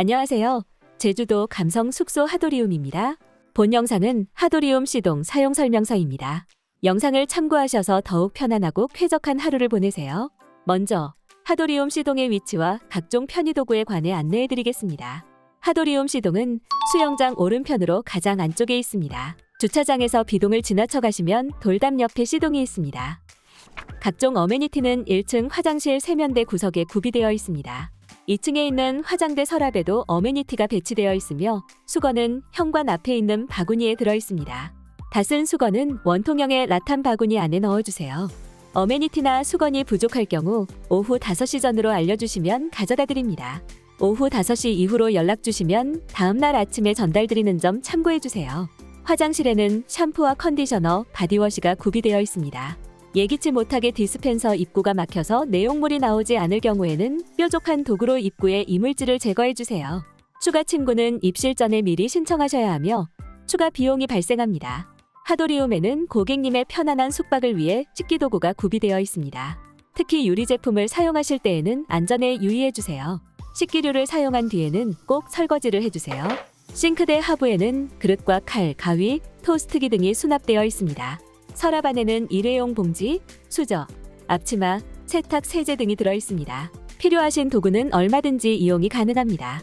안녕하세요. 제주도 감성 숙소 하도리움입니다. 본 영상은 하도리움 시동 사용 설명서입니다. 영상을 참고하셔서 더욱 편안하고 쾌적한 하루를 보내세요. 먼저 하도리움 시동의 위치와 각종 편의 도구에 관해 안내해 드리겠습니다. 하도리움 시동은 수영장 오른편으로 가장 안쪽에 있습니다. 주차장에서 비동을 지나쳐 가시면 돌담 옆에 시동이 있습니다. 각종 어메니티는 1층 화장실 세면대 구석에 구비되어 있습니다. 2층에 있는 화장대 서랍에도 어메니티가 배치되어 있으며 수건은 현관 앞에 있는 바구니에 들어 있습니다. 다 쓴 수건은 원통형의 라탄 바구니 안에 넣어주세요. 어메니티나 수건이 부족할 경우 오후 5시 전으로 알려주시면 가져다 드립니다. 오후 5시 이후로 연락주시면 다음날 아침에 전달드리는 점 참고해주세요. 화장실에는 샴푸와 컨디셔너, 바디워시가 구비되어 있습니다. 예기치 못하게 디스펜서 입구가 막혀서 내용물이 나오지 않을 경우에는 뾰족한 도구로 입구에 이물질을 제거해주세요. 추가 침구는 입실 전에 미리 신청하셔야 하며 추가 비용이 발생합니다. 하도리움에는 고객님의 편안한 숙박을 위해 식기도구가 구비되어 있습니다. 특히 유리 제품을 사용하실 때에는 안전에 유의해주세요. 식기류를 사용한 뒤에는 꼭 설거지를 해주세요. 싱크대 하부에는 그릇과 칼, 가위, 토스트기 등이 수납되어 있습니다. 서랍 안에는 일회용 봉지, 수저, 앞치마, 세탁 세제 등이 들어 있습니다. 필요하신 도구는 얼마든지 이용이 가능합니다.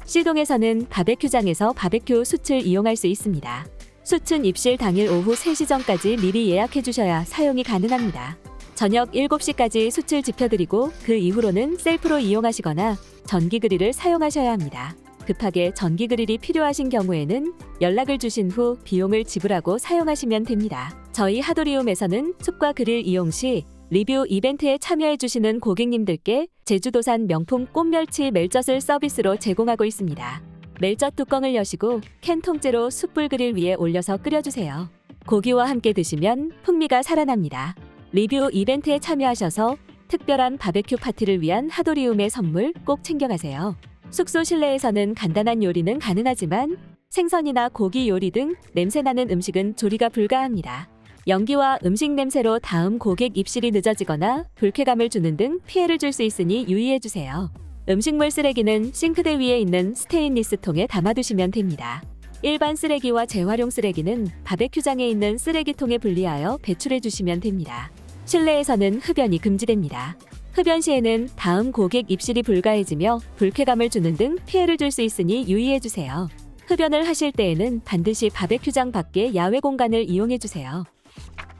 시동에서는 바베큐장에서 바베큐 숯을 이용할 수 있습니다. 숯은 입실 당일 오후 3시 전까지 미리 예약해 주셔야 사용이 가능합니다. 저녁 7시까지 숯을 지펴드리고 그 이후로는 셀프로 이용하시거나 전기 그릴을 사용하셔야 합니다. 급하게 전기 그릴이 필요하신 경우에는 연락을 주신 후 비용을 지불하고 사용하시면 됩니다. 저희 하도리움에서는 숯과 그릴 이용 시 리뷰 이벤트에 참여해 주시는 고객님들께 제주도산 명품 꽃멸치 멜젓을 서비스로 제공하고 있습니다. 멜젓 뚜껑을 여시고 캔 통째로 숯불 그릴 위에 올려서 끓여주세요. 고기와 함께 드시면 풍미가 살아납니다. 리뷰 이벤트에 참여하셔서 특별한 바베큐 파티를 위한 하도리움의 선물 꼭 챙겨가세요. 숙소 실내에서는 간단한 요리는 가능하지만 생선이나 고기 요리 등 냄새나는 음식은 조리가 불가합니다. 연기와 음식 냄새로 다음 고객 입실이 늦어지거나 불쾌감을 주는 등 피해를 줄 수 있으니 유의해주세요. 음식물 쓰레기는 싱크대 위에 있는 스테인리스 통에 담아두시면 됩니다. 일반 쓰레기와 재활용 쓰레기는 바베큐장에 있는 쓰레기통에 분리하여 배출해주시면 됩니다. 실내에서는 흡연이 금지됩니다. 흡연 시에는 다음 고객 입실이 불가해지며 불쾌감을 주는 등 피해를 줄 수 있으니 유의해주세요. 흡연을 하실 때에는 반드시 바베큐장 밖의 야외 공간을 이용해주세요.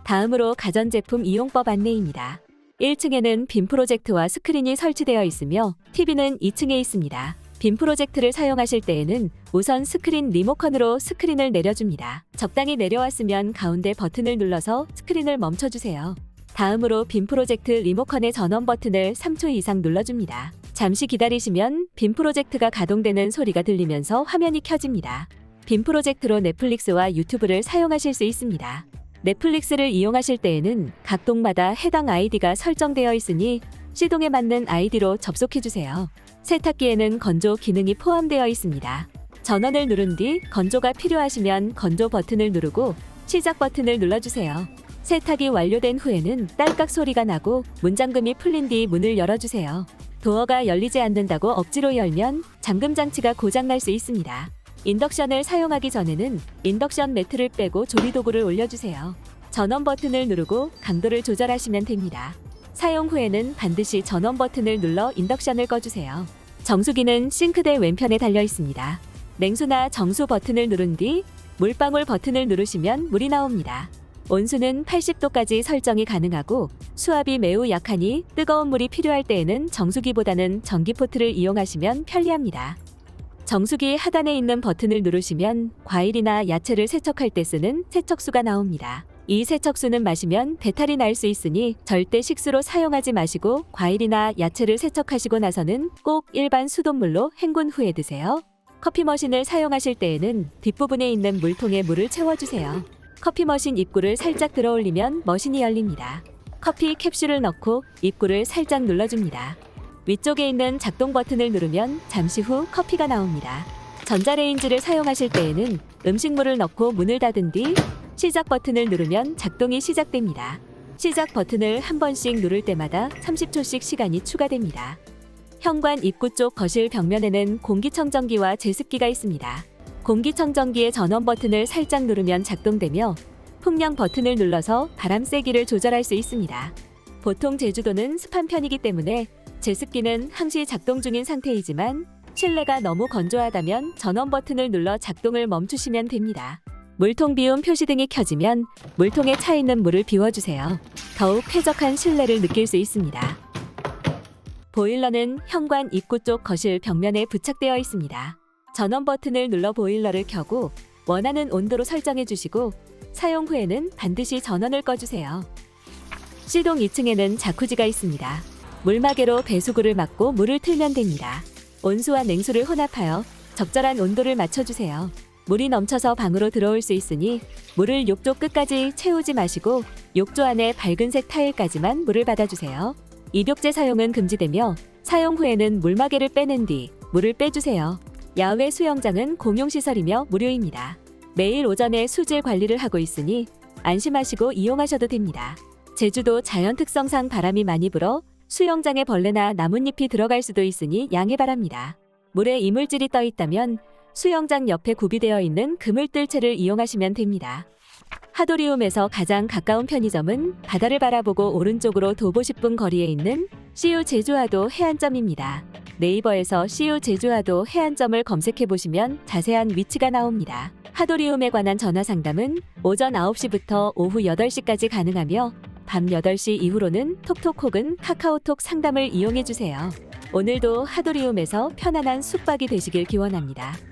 다음으로 가전제품 이용법 안내입니다. 1층에는 빔 프로젝트와 스크린이 설치되어 있으며 TV는 2층에 있습니다. 빔 프로젝트를 사용하실 때에는 우선 스크린 리모컨으로 스크린을 내려줍니다. 적당히 내려왔으면 가운데 버튼을 눌러서 스크린을 멈춰주세요. 다음으로 빔 프로젝트 리모컨의 전원 버튼을 3초 이상 눌러줍니다. 잠시 기다리시면 빔 프로젝트가 가동되는 소리가 들리면서 화면이 켜집니다. 빔 프로젝트로 넷플릭스와 유튜브를 사용하실 수 있습니다. 넷플릭스를 이용하실 때에는 각 동마다 해당 아이디가 설정되어 있으니 시동에 맞는 아이디로 접속해주세요. 세탁기에는 건조 기능이 포함되어 있습니다. 전원을 누른 뒤 건조가 필요하시면 건조 버튼을 누르고 시작 버튼을 눌러주세요. 세탁이 완료된 후에는 딸깍 소리가 나고 문잠금이 풀린 뒤 문을 열어주세요. 도어가 열리지 않는다고 억지로 열면 잠금 장치가 고장날 수 있습니다. 인덕션을 사용하기 전에는 인덕션 매트를 빼고 조리도구를 올려주세요. 전원 버튼을 누르고 강도를 조절하시면 됩니다. 사용 후에는 반드시 전원 버튼을 눌러 인덕션을 꺼주세요. 정수기는 싱크대 왼편에 달려 있습니다. 냉수나 정수 버튼을 누른 뒤 물방울 버튼을 누르시면 물이 나옵니다. 온수는 80도까지 설정이 가능하고 수압이 매우 약하니 뜨거운 물이 필요할 때에는 정수기보다는 전기포트를 이용하시면 편리합니다. 정수기 하단에 있는 버튼을 누르시면 과일이나 야채를 세척할 때 쓰는 세척수가 나옵니다. 이 세척수는 마시면 배탈이 날 수 있으니 절대 식수로 사용하지 마시고 과일이나 야채를 세척하시고 나서는 꼭 일반 수돗물로 헹군 후에 드세요. 커피 머신을 사용하실 때에는 뒷부분에 있는 물통에 물을 채워주세요. 커피 머신 입구를 살짝 들어 올리면 머신이 열립니다. 커피 캡슐을 넣고 입구를 살짝 눌러줍니다. 위쪽에 있는 작동 버튼을 누르면 잠시 후 커피가 나옵니다. 전자레인지를 사용하실 때에는 음식물을 넣고 문을 닫은 뒤 시작 버튼을 누르면 작동이 시작됩니다. 시작 버튼을 한 번씩 누를 때마다 30초씩 시간이 추가됩니다. 현관 입구 쪽 거실 벽면에는 공기청정기와 제습기가 있습니다. 공기청정기의 전원 버튼을 살짝 누르면 작동되며 풍량 버튼을 눌러서 바람 세기를 조절할 수 있습니다. 보통 제주도는 습한 편이기 때문에 제습기는 항시 작동 중인 상태이지만 실내가 너무 건조하다면 전원 버튼을 눌러 작동을 멈추시면 됩니다. 물통 비움 표시등이 켜지면 물통에 차 있는 물을 비워주세요. 더욱 쾌적한 실내를 느낄 수 있습니다. 보일러는 현관 입구 쪽 거실 벽면에 부착되어 있습니다. 전원 버튼을 눌러 보일러를 켜고 원하는 온도로 설정해 주시고 사용 후에는 반드시 전원을 꺼주세요. C동 2층에는 자쿠지가 있습니다. 물마개로 배수구를 막고 물을 틀면 됩니다. 온수와 냉수를 혼합하여 적절한 온도를 맞춰주세요. 물이 넘쳐서 방으로 들어올 수 있으니 물을 욕조 끝까지 채우지 마시고 욕조 안에 밝은색 타일까지만 물을 받아주세요. 입욕제 사용은 금지되며 사용 후에는 물마개를 빼낸 뒤 물을 빼주세요. 야외 수영장은 공용시설이며 무료입니다. 매일 오전에 수질 관리를 하고 있으니 안심하시고 이용하셔도 됩니다. 제주도 자연 특성상 바람이 많이 불어 수영장에 벌레나 나뭇잎이 들어갈 수도 있으니 양해 바랍니다. 물에 이물질이 떠 있다면 수영장 옆에 구비되어 있는 그물뜰채를 이용하시면 됩니다. 하도리움에서 가장 가까운 편의점은 바다를 바라보고 오른쪽으로 도보 10분 거리에 있는 CU 제주하도 해안점입니다. 네이버에서 CU 제주하도 해안점을 검색해보시면 자세한 위치가 나옵니다. 하도리움에 관한 전화 상담은 오전 9시부터 오후 8시까지 가능하며 밤 8시 이후로는 톡톡 혹은 카카오톡 상담을 이용해주세요. 오늘도 하도리움에서 편안한 숙박이 되시길 기원합니다.